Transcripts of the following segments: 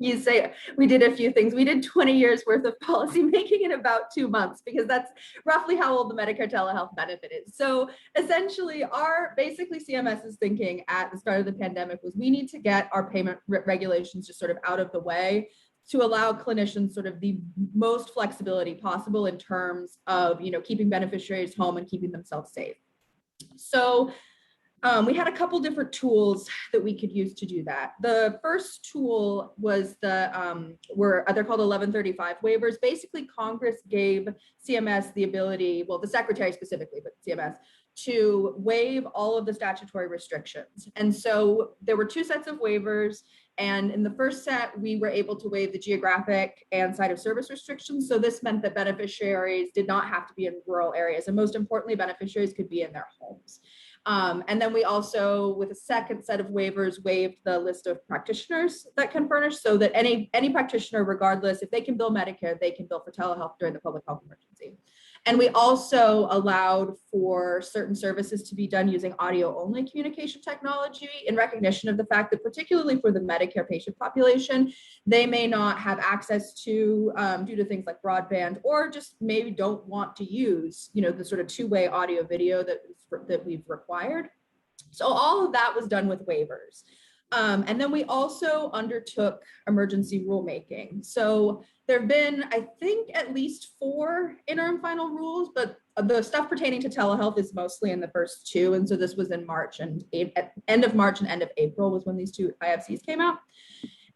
You say we did a few things. We did 20 years worth of policy making in about 2 months, because that's roughly how old the Medicare telehealth benefit is. So essentially, basically CMS's thinking at the start of the pandemic was we need to get our payment regulations just sort of out of the way to allow clinicians sort of the most flexibility possible in terms of, keeping beneficiaries home and keeping themselves safe. So we had a couple different tools that we could use to do that. The first tool was they're called 1135 waivers. Basically, Congress gave CMS the ability, well, the secretary specifically, but CMS, to waive all of the statutory restrictions. And so there were two sets of waivers. And in the first set, we were able to waive the geographic and site of service restrictions. So this meant that beneficiaries did not have to be in rural areas. And most importantly, beneficiaries could be in their homes. And then we also, with a second set of waivers, waived the list of practitioners that can furnish, so that any practitioner, regardless, if they can bill Medicare, they can bill for telehealth during the public health emergency. And we also allowed for certain services to be done using audio-only communication technology, in recognition of the fact that, particularly for the Medicare patient population, they may not have access to, due to things like broadband, or just maybe don't want to use, the sort of two-way audio video that we've required. So all of that was done with waivers. And then we also undertook emergency rulemaking. So there have been, I think, at least 4 interim final rules, but the stuff pertaining to telehealth is mostly in the first 2. And so this was in March, and end of March and end of April was when these 2 IFCs came out.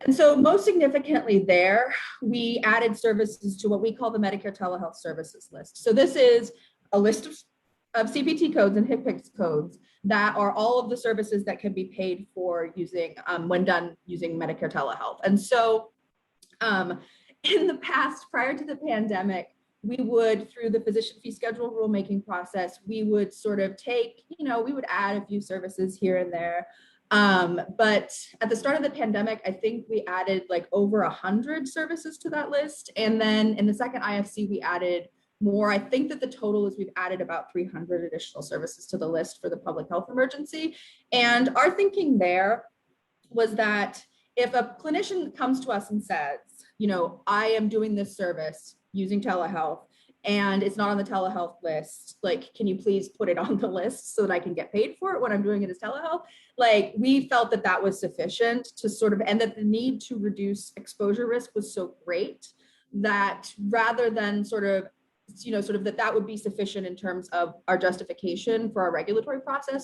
And so most significantly there, we added services to what we call the Medicare telehealth services list. So this is a list of CPT codes and HCPCS codes that are all of the services that can be paid for using, when done using Medicare telehealth. And so in the past, prior to the pandemic, we would, through the physician fee schedule rulemaking process, we would sort of take, we would add a few services here and there. But at the start of the pandemic, I think we added like over 100 services to that list. And then in the second IFC, we added more. I think that the total is we've added about 300 additional services to the list for the public health emergency. And our thinking there was that if a clinician comes to us and says, I am doing this service using telehealth and it's not on the telehealth list, like, can you please put it on the list so that I can get paid for it when I'm doing it as telehealth? Like, we felt that that was sufficient to sort of, and that the need to reduce exposure risk was so great that rather than sort of that would be sufficient in terms of our justification for our regulatory process,